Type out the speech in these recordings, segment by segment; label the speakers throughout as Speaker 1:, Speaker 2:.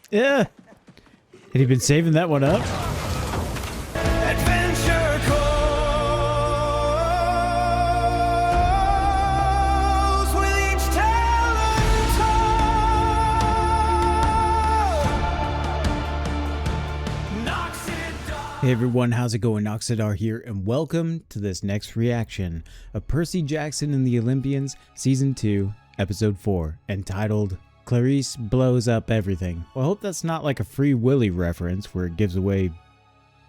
Speaker 1: Yeah. Had he been saving that one up?
Speaker 2: Adventure calls with each talent told. Noxiddar.
Speaker 1: Hey everyone, how's it going? Noxiddar here, and welcome to this next reaction of Percy Jackson and the Olympians, Season 2, Episode 4, entitled Clarice Blows Up Everything. Well, I hope that's not like a Free Willy reference where it gives away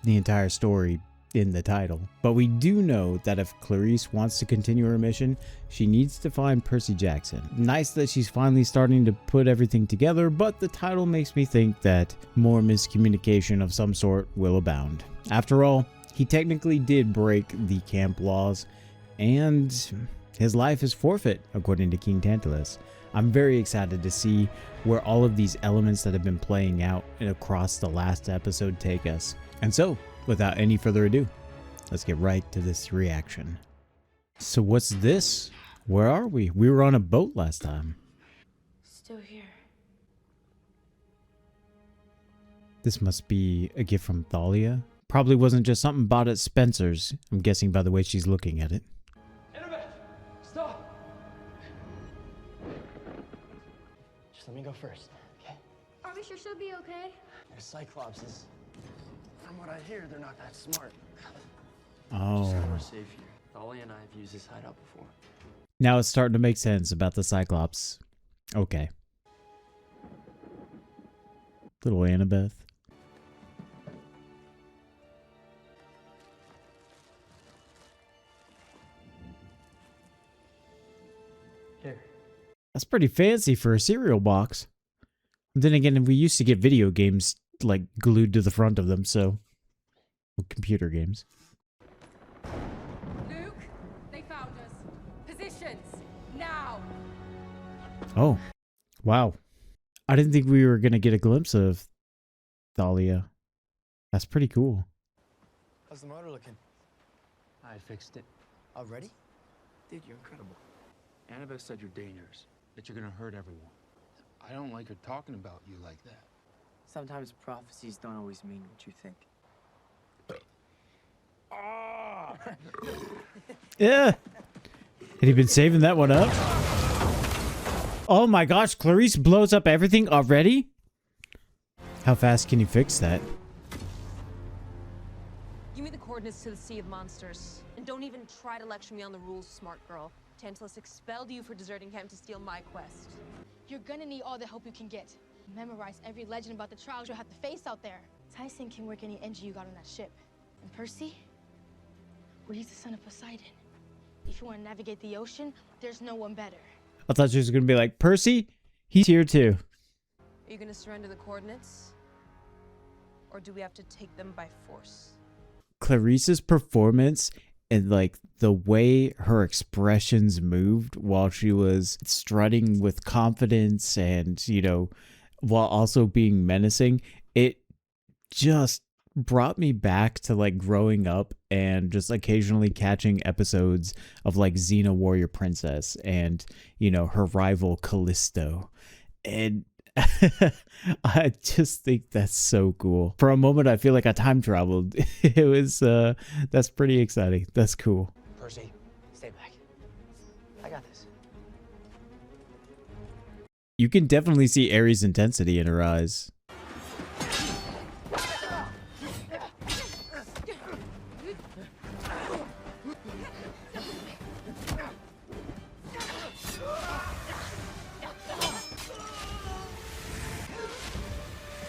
Speaker 1: the entire story in the title. But we do know that if Clarice wants to continue her mission, she needs to find Percy Jackson. Nice that she's finally starting to put everything together, but the title makes me think that more miscommunication of some sort will abound. After all, he technically did break the camp laws, and his life is forfeit, according to King Tantalus. I'm very excited to see where all of these elements that have been playing out and across the last episode take us. And so, without any further ado, let's get right to this reaction. So what's this? Where are we? We were on a boat last time.
Speaker 3: Still here.
Speaker 1: This must be a gift from Thalia. Probably wasn't just something bought at Spencer's. I'm guessing by the way she's looking at it.
Speaker 4: Annabeth, stop! Just let me go first, okay?
Speaker 3: Are we sure she'll be okay?
Speaker 4: They're Cyclopses. From what I hear, they're not that smart.
Speaker 1: Oh.
Speaker 4: Just we're safe here. Thalia and I have used this hideout before.
Speaker 1: Now it's starting to make sense about the Cyclops. Okay. Little Annabeth.
Speaker 4: Here.
Speaker 1: That's pretty fancy for a cereal box. And then again, we used to get video games like glued to the front of them, so well, computer games.
Speaker 5: Luke, they found us. Positions, now.
Speaker 1: Oh, wow. I didn't think we were going to get a glimpse of Thalia. That's pretty cool.
Speaker 4: How's the motor looking? I fixed it. Already? Dude, you're incredible.
Speaker 6: Annabeth said you're dangerous, that you're gonna hurt everyone. I don't like her talking about you like that.
Speaker 7: Sometimes prophecies don't always mean what you think.
Speaker 1: Yeah. Had he been saving that one up? Oh my gosh, Clarice blows up everything already? How fast can you fix that?
Speaker 8: Give me the coordinates to the Sea of Monsters. And don't even try to lecture me on the rules, smart girl. Tantalus expelled you for deserting him to steal my quest.
Speaker 3: You're gonna need all the help you can get. Memorize every legend about the trials you'll have to face out there. Tyson can work any engine you got on that ship. And Percy? Well, he's the son of Poseidon. If you want to navigate the ocean, there's no one better.
Speaker 1: I thought she was going to be like, Percy, he's here too.
Speaker 8: Are you gonna surrender the coordinates? Or do we have to take them by force?
Speaker 1: Clarice's performance and like the way her expressions moved while she was strutting with confidence and, you know, while also being menacing, it just brought me back to like growing up and just occasionally catching episodes of like Xena Warrior Princess and, you know, her rival Callisto. And I just think that's so cool. For a moment, I feel like I time traveled. It was, that's pretty exciting. That's cool.
Speaker 7: Percy, stay back. I got this.
Speaker 1: You can definitely see Ares' intensity in her eyes.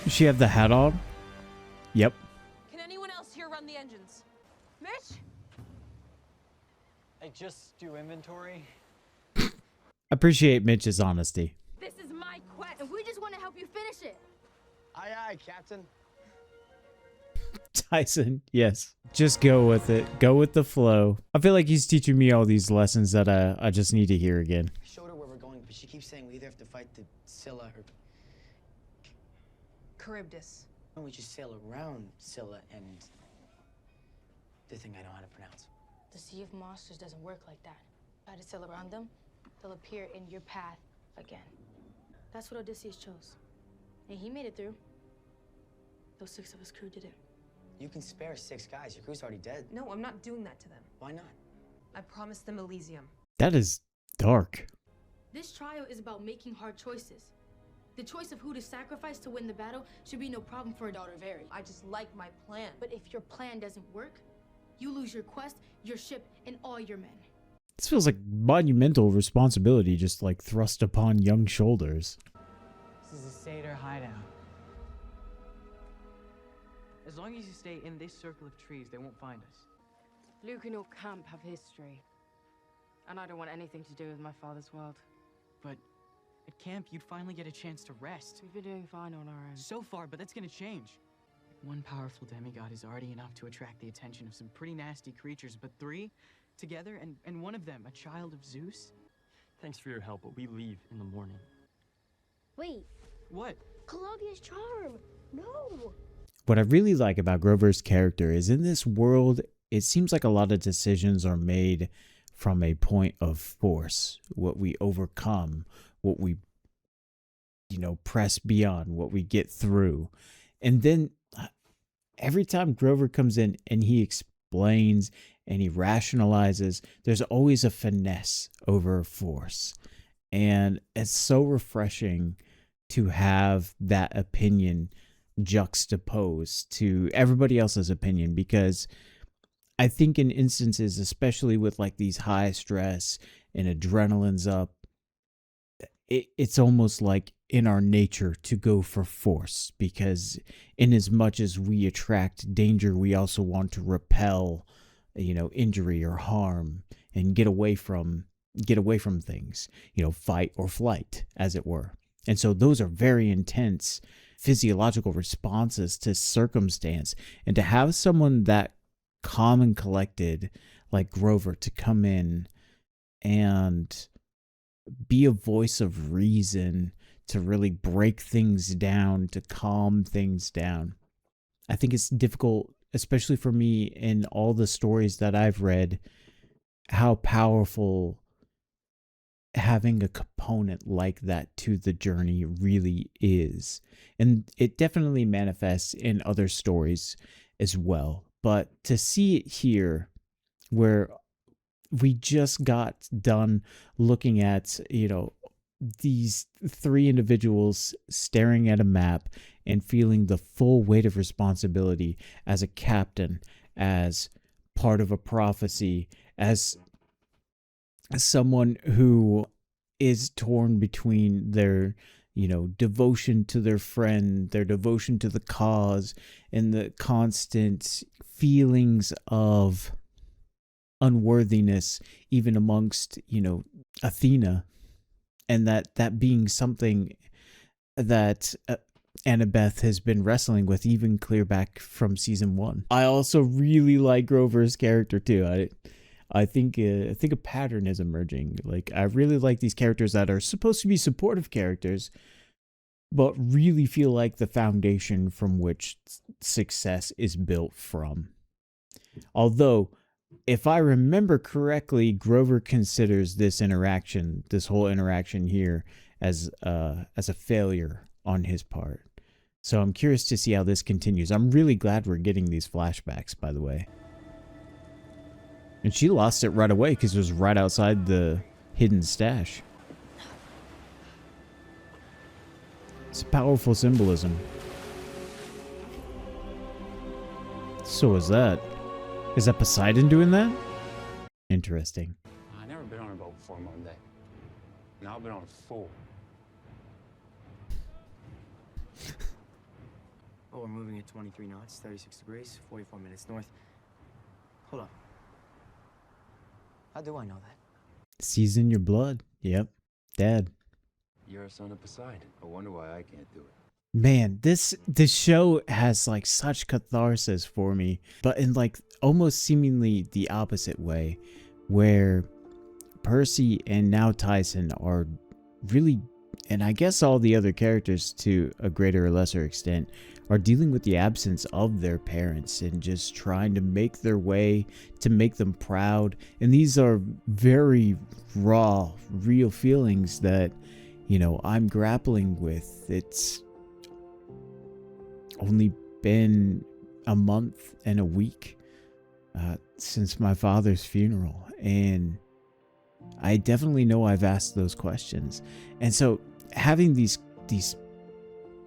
Speaker 1: Does she have the hat on? Yep.
Speaker 8: Can anyone else here run the engines? Mitch?
Speaker 7: I just do inventory.
Speaker 1: Appreciate Mitch's honesty.
Speaker 5: This is my quest.
Speaker 3: And we just want to help you finish it.
Speaker 4: Aye, aye, Captain.
Speaker 1: Tyson, yes. Just go with it. Go with the flow. I feel like he's teaching me all these lessons that I just need to hear again.
Speaker 7: I showed her where we're going, but she keeps saying we either have to fight the Scylla or
Speaker 8: Charybdis.
Speaker 7: we just sail around Scylla and the thing I know how to pronounce.
Speaker 3: The Sea of Monsters doesn't work like that. Try to sail around them, they'll appear in your path again. That's what Odysseus chose. Hey, he made it through. Those 6 of his crew didn't.
Speaker 7: You can spare 6 guys. Your crew's already dead.
Speaker 8: No, I'm not doing that to them.
Speaker 7: Why not?
Speaker 8: I promised them Elysium.
Speaker 1: That is dark.
Speaker 3: This trial is about making hard choices. The choice of who to sacrifice to win the battle should be no problem for a daughter of Ares.
Speaker 8: I just like my plan.
Speaker 3: But if your plan doesn't work, you lose your quest, your ship, and all your men.
Speaker 1: This feels like monumental responsibility just like thrust upon young shoulders.
Speaker 9: This is a Satyr hideout. As long as you stay in this circle of trees, they won't find us.
Speaker 5: Luke and your camp have history. And I don't want anything to do with my father's world.
Speaker 9: But at camp, you'd finally get a chance to rest.
Speaker 5: We've been doing fine on our own.
Speaker 9: So far, but that's gonna change. One powerful demigod is already enough to attract the attention of some pretty nasty creatures, but 3 together, and one of them, a child of Zeus?
Speaker 10: Thanks for your help, but we leave in the morning.
Speaker 11: Wait,
Speaker 9: What?
Speaker 11: Claudia's charm. No.
Speaker 1: What I really like about Grover's character is in this world, it seems like a lot of decisions are made from a point of force. What we overcome, what we, press beyond, what we get through. And then every time Grover comes in and he explains and he rationalizes, there's always a finesse over force. And it's so refreshing to have that opinion juxtaposed to everybody else's opinion, because I think in instances, especially with like these high stress and adrenaline's up, it's almost like in our nature to go for force, because in as much as we attract danger, we also want to repel, injury or harm and get away from things, fight or flight, as it were. And so those are very intense physiological responses to circumstance. And to have someone that calm and collected like Grover to come in and be a voice of reason, to really break things down, to calm things down. I think it's difficult, especially for me in all the stories that I've read, how powerful having a component like that to the journey really is. And it definitely manifests in other stories as well. But to see it here, where we just got done looking at, these 3 individuals staring at a map and feeling the full weight of responsibility as a captain, as part of a prophecy, as someone who is torn between their, devotion to their friend, their devotion to the cause, and the constant feelings of unworthiness, even amongst, Athena, and that being something that Annabeth has been wrestling with even clear back from season 1. I also really like Grover's character too. I think a pattern is emerging. Like, I really like these characters that are supposed to be supportive characters, but really feel like the foundation from which success is built from. Although, if I remember correctly, Grover considers this whole interaction here, as a failure on his part. So I'm curious to see how this continues. I'm really glad we're getting these flashbacks, by the way. And she lost it right away because it was right outside the hidden stash. It's powerful symbolism. So is that Poseidon doing that? Interesting.
Speaker 6: I've never been on a boat before, Monday. Now I've been on 4.
Speaker 7: Oh, we're moving at 23 knots, 36 degrees, 44 minutes north. Hold on. How do I know that?
Speaker 1: Season your blood. Yep. Dad.
Speaker 10: You're a son of Poseidon. I wonder why I can't do it.
Speaker 1: Man, this show has like such catharsis for me, but in like almost seemingly the opposite way, where Percy and now Tyson are really, and I guess all the other characters to a greater or lesser extent, are dealing with the absence of their parents and just trying to make their way, to make them proud. And these are very raw, real feelings that, I'm grappling with. only been a month and a week since my father's funeral, and I definitely know I've asked those questions. And so having these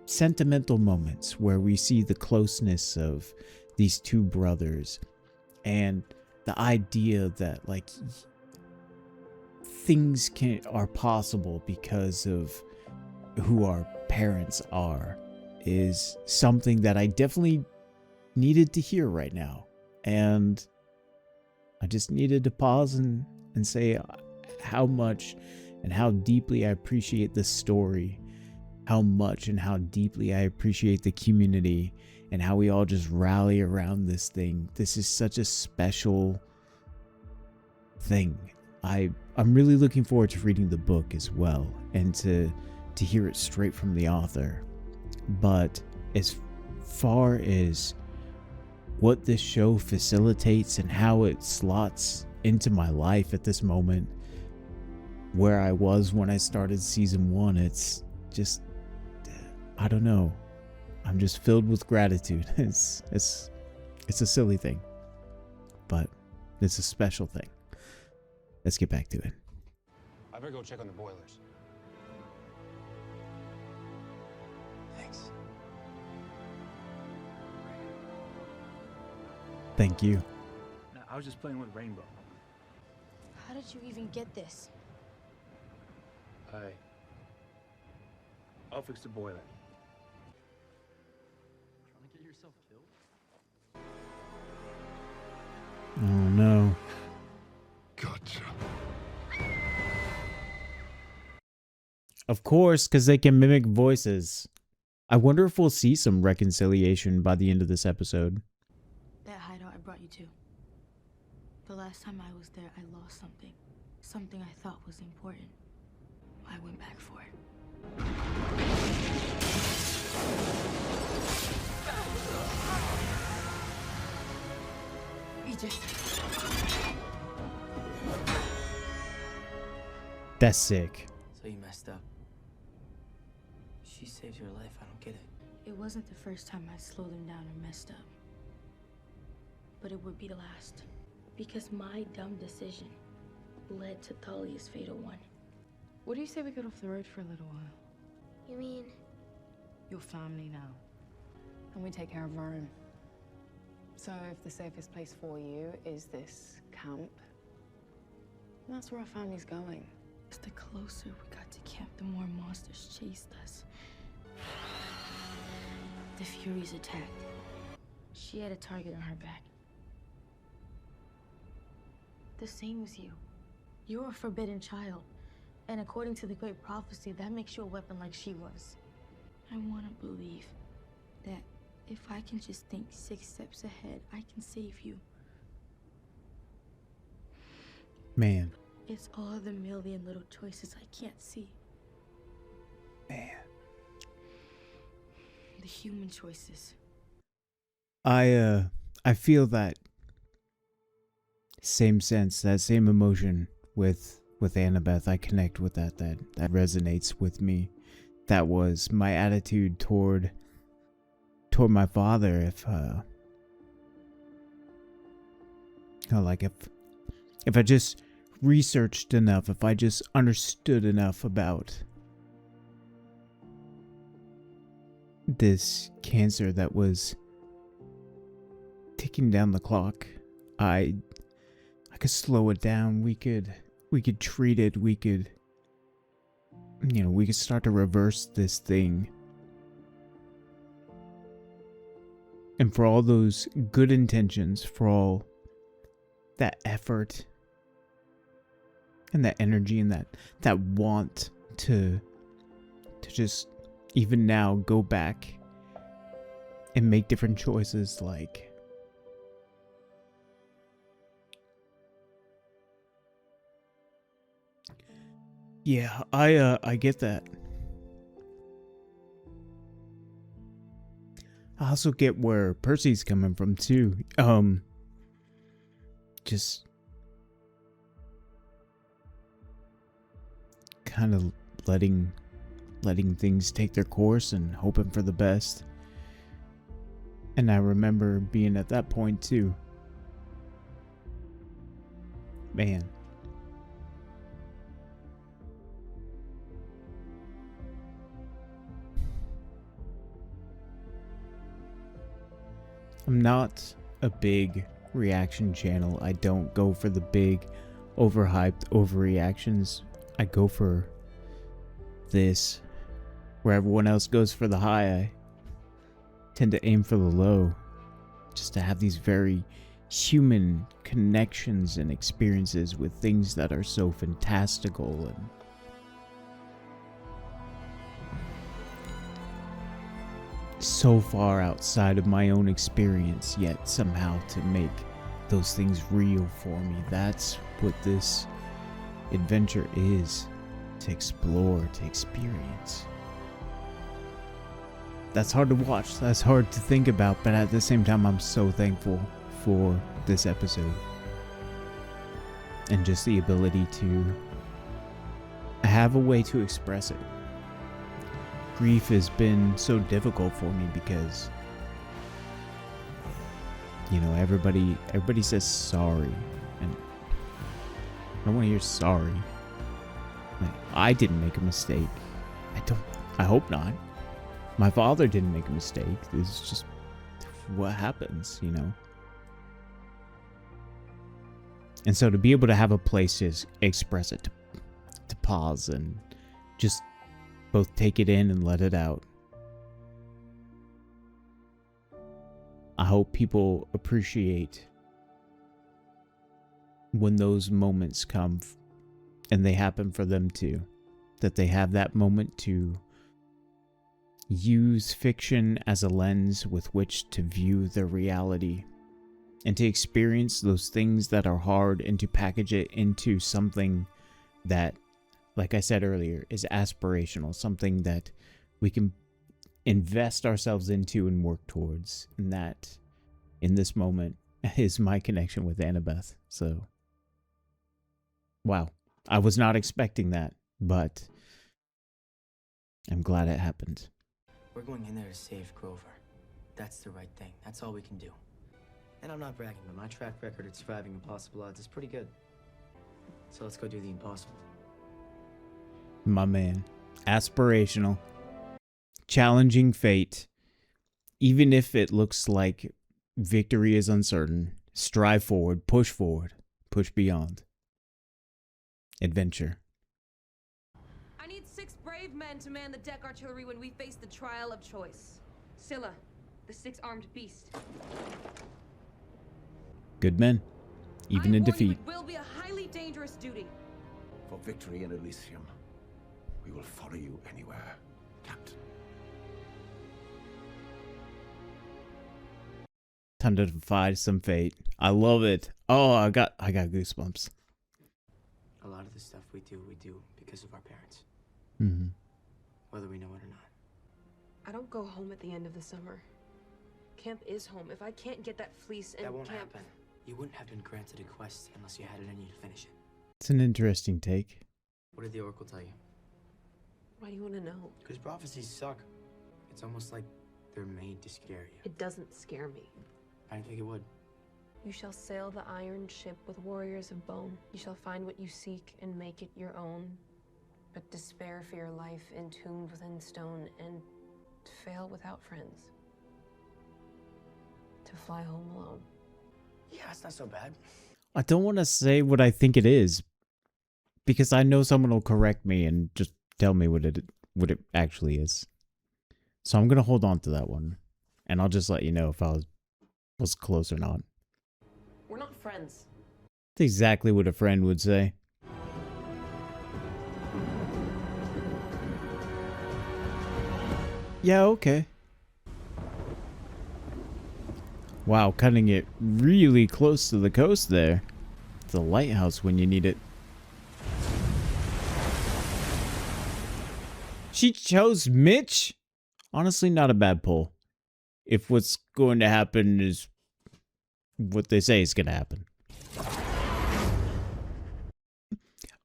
Speaker 1: sentimental moments where we see the closeness of these two brothers and the idea that like things are possible because of who our parents are is something that I definitely needed to hear right now. And I just needed to pause and say how much and how deeply I appreciate this story, how much and how deeply I appreciate the community, and how we all just rally around this thing. This is such a special thing. I'm really looking forward to reading the book as well, and to hear it straight from the author. But as far as what this show facilitates and how it slots into my life at this moment, where I was when I started season 1, it's just, I don't know. I'm just filled with gratitude. It's a silly thing, but it's a special thing. Let's get back to it.
Speaker 6: I better go check on the boilers.
Speaker 4: Thanks.
Speaker 1: Thank you.
Speaker 6: No, I was just playing with Rainbow.
Speaker 3: How did you even get this?
Speaker 6: I'll fix the boiler.
Speaker 9: Trying to get yourself killed?
Speaker 1: Oh no.
Speaker 2: Gotcha.
Speaker 1: Of course, because they can mimic voices. I wonder if we'll see some reconciliation by the end of this episode.
Speaker 3: That hideout I brought you to. The last time I was there, I lost something. Something I thought was important. I went back for it. Egypt.
Speaker 1: That's sick.
Speaker 7: So you messed up. She saved your life. I don't get it.
Speaker 3: It wasn't the first time I slowed them down or messed up. But it would be the last. Because my dumb decision led to Thalia's fatal one.
Speaker 5: What do you say we get off the road for a little while?
Speaker 11: You mean?
Speaker 5: Your family now. And we take care of our own. So if the safest place for you is this camp, that's where our family's going.
Speaker 3: As the closer we got to camp, the more monsters chased us. The Furies attacked. She had a target on her back. The same as you. You're a forbidden child. And according to the great prophecy, that makes you a weapon like she was. I want to believe that if I can just think 6 steps ahead, I can save you.
Speaker 1: Man.
Speaker 3: It's all the million little choices I can't see.
Speaker 1: Man.
Speaker 3: The human choices.
Speaker 1: I feel that same sense, that same emotion with Annabeth. I connect with that resonates with me. That was my attitude toward my father. If I just researched enough, if I just understood enough about this cancer that was ticking down the clock, I could slow it down. We could treat it. We could start to reverse this thing. And for all those good intentions, for all that effort and that energy and that want to just even now go back and make different choices, like yeah, I get that. I also get where Percy's coming from too. Just kind of letting things take their course and hoping for the best. And I remember being at that point too. Man. I'm not a big reaction channel. I don't go for the big, overhyped overreactions. I go for this. Where everyone else goes for the high, I tend to aim for the low. Just to have these very human connections and experiences with things that are so fantastical and so far outside of my own experience, yet somehow to make those things real for me. That's what this adventure is. To explore, to experience. That's hard to watch, that's hard to think about, but at the same time I'm so thankful for this episode. And just the ability to have a way to express it. Grief has been so difficult for me because, you know, everybody says sorry, and I don't want to hear sorry. Like, I didn't make a mistake. I hope not. My father didn't make a mistake. This is just what happens, you know. And so to be able to have a place to express it, to pause and just both take it in and let it out. I hope people appreciate when those moments come and they happen for them too. That they have that moment to use fiction as a lens with which to view their reality and to experience those things that are hard and to package it into something that, like I said earlier, is aspirational, something that we can invest ourselves into and work towards. And that, in this moment, is my connection with Annabeth. So, wow. I was not expecting that, but I'm glad it happened.
Speaker 7: We're going in there to save Grover. That's the right thing. That's all we can do. And I'm not bragging, but my track record at surviving impossible odds is pretty good. So let's go do the impossible.
Speaker 1: My man. Aspirational. Challenging fate. Even if it looks like victory is uncertain, strive forward, push beyond. Adventure.
Speaker 8: I need 6 brave men to man the deck artillery when we face the trial of choice. Scylla, the 6-armed beast.
Speaker 1: Good men, even in defeat.
Speaker 8: It will be a highly dangerous duty.
Speaker 2: For victory in Elysium, we will follow you anywhere, Captain.
Speaker 1: Time to defy some fate. I love it. Oh, I got goosebumps.
Speaker 7: A lot of the stuff we do because of our parents.
Speaker 1: Mm-hmm.
Speaker 7: Whether we know it or not.
Speaker 8: I don't go home at the end of the summer. Camp is home. If I can't get that fleece and
Speaker 7: that won't
Speaker 8: camp...
Speaker 7: happen. You wouldn't have been granted a quest unless you had it in you to finish it.
Speaker 1: It's an interesting take.
Speaker 7: What did the Oracle tell you?
Speaker 8: Why do you want to know?
Speaker 7: Because prophecies suck. It's almost like they're made to scare you.
Speaker 8: It doesn't scare me.
Speaker 7: I didn't think it would.
Speaker 8: You shall sail the iron ship with warriors of bone. You shall find what you seek and make it your own. But despair for your life entombed within stone and fail without friends. To fly home alone.
Speaker 7: Yeah, it's not so bad.
Speaker 1: I don't want to say what I think it is, because I know someone will correct me and just tell me what it actually is. So I'm gonna hold on to that one, and I'll just let you know if I was close or not.
Speaker 8: We're not friends.
Speaker 1: That's exactly what a friend would say. Yeah, okay. Wow, cutting it really close to the coast there. It's a lighthouse when you need it. She chose Mitch? Honestly, not a bad pull. If what's going to happen is what they say is going to happen.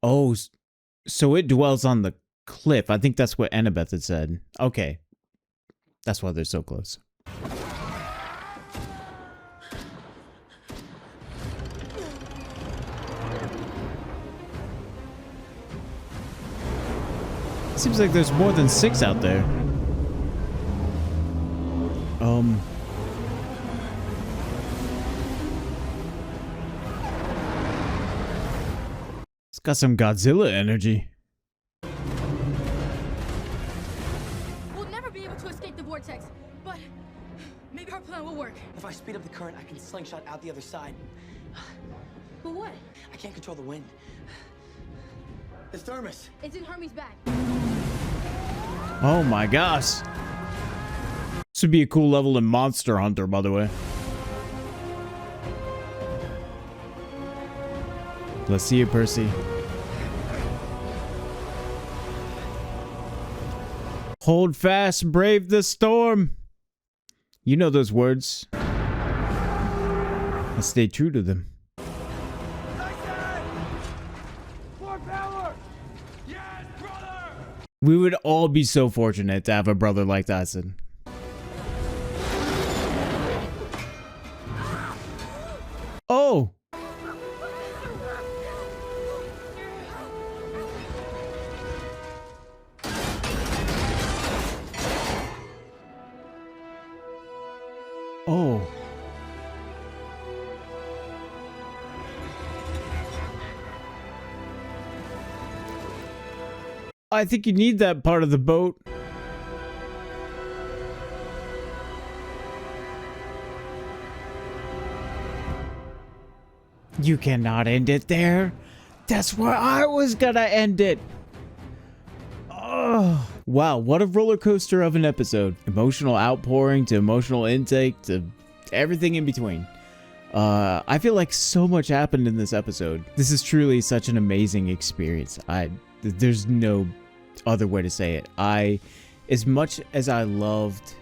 Speaker 1: Oh, so it dwells on the cliff. I think that's what Annabeth had said. Okay. That's why they're so close. Seems like there's more than 6 out there. It's got some Godzilla energy.
Speaker 3: We'll never be able to escape the vortex, but maybe our plan will work.
Speaker 7: If I speed up the current, I can slingshot out the other side.
Speaker 3: But what?
Speaker 7: I can't control the wind. The thermos.
Speaker 3: It's in Hermes' bag.
Speaker 1: Oh my gosh. This would be a cool level in Monster Hunter, by the way. Let's see it, Percy. Hold fast, brave the storm. You know those words. And stay true to them. We would all be so fortunate to have a brother like Dyson. Oh! Oh. I think you need that part of the boat. You cannot end it there. That's where I was gonna end it. Oh, wow, what a roller coaster of an episode. Emotional outpouring to emotional intake to everything in between. I feel like so much happened in this episode. This is truly such an amazing experience. There's no other way to say it. As much as I loved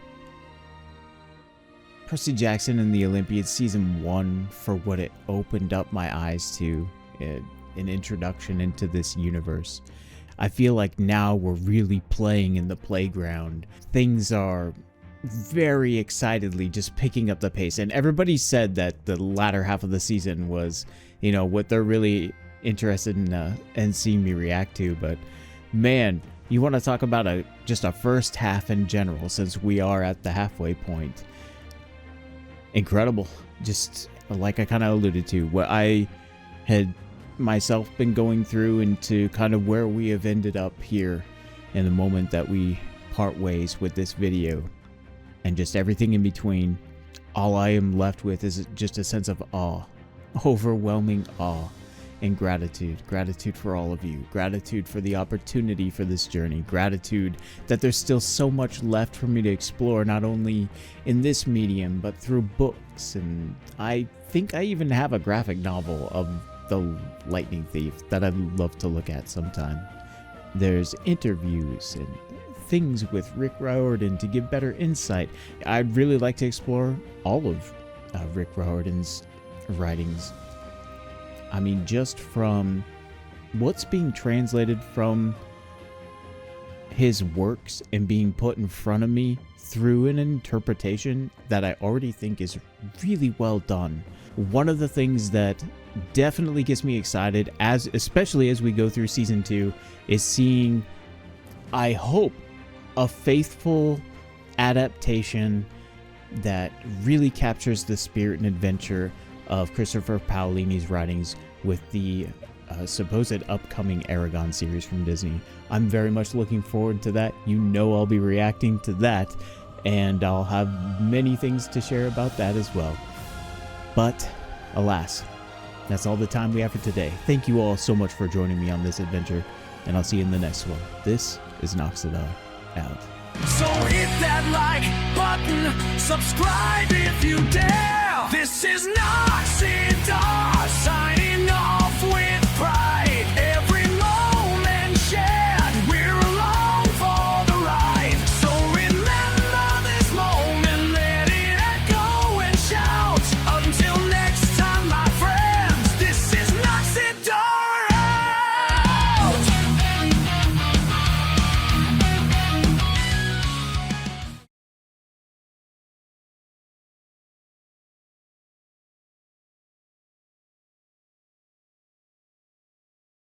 Speaker 1: Percy Jackson and the Olympians Season 1 for what it opened up my eyes to, an introduction into this universe, I feel like now we're really playing in the playground. Things are very excitedly just picking up the pace, and everybody said that the latter half of the season was, you know, what they're really interested in and seeing me react to. But man, you want to talk about just a first half in general, since we are at the halfway point. Incredible. Just like I kind of alluded to, what I had myself been going through into kind of where we have ended up here in the moment that we part ways with this video, and just everything in between. All I am left with is just a sense of awe, overwhelming awe, and gratitude. Gratitude for all of you. Gratitude for the opportunity for this journey. Gratitude that there's still so much left for me to explore, not only in this medium, but through books. And I think I even have a graphic novel of the Lightning Thief that I'd love to look at sometime. There's interviews and things with Rick Riordan to give better insight. I'd really like to explore all of Rick Riordan's writings. I mean, just from what's being translated from his works and being put in front of me through an interpretation that I already think is really well done. One of the things that definitely gets me excited, especially as we go through season 2, is seeing, I hope, a faithful adaptation that really captures the spirit and adventure of Christopher Paolini's writings with the supposed upcoming Aragon series from Disney. I'm very much looking forward to that. You know I'll be reacting to that, and I'll have many things to share about that as well. But alas, that's all the time we have for today. Thank you all so much for joining me on this adventure, and I'll see you in the next one. This is Noxiddar, out.
Speaker 12: So hit that like button, subscribe if you dare. This is Noxiddar, sign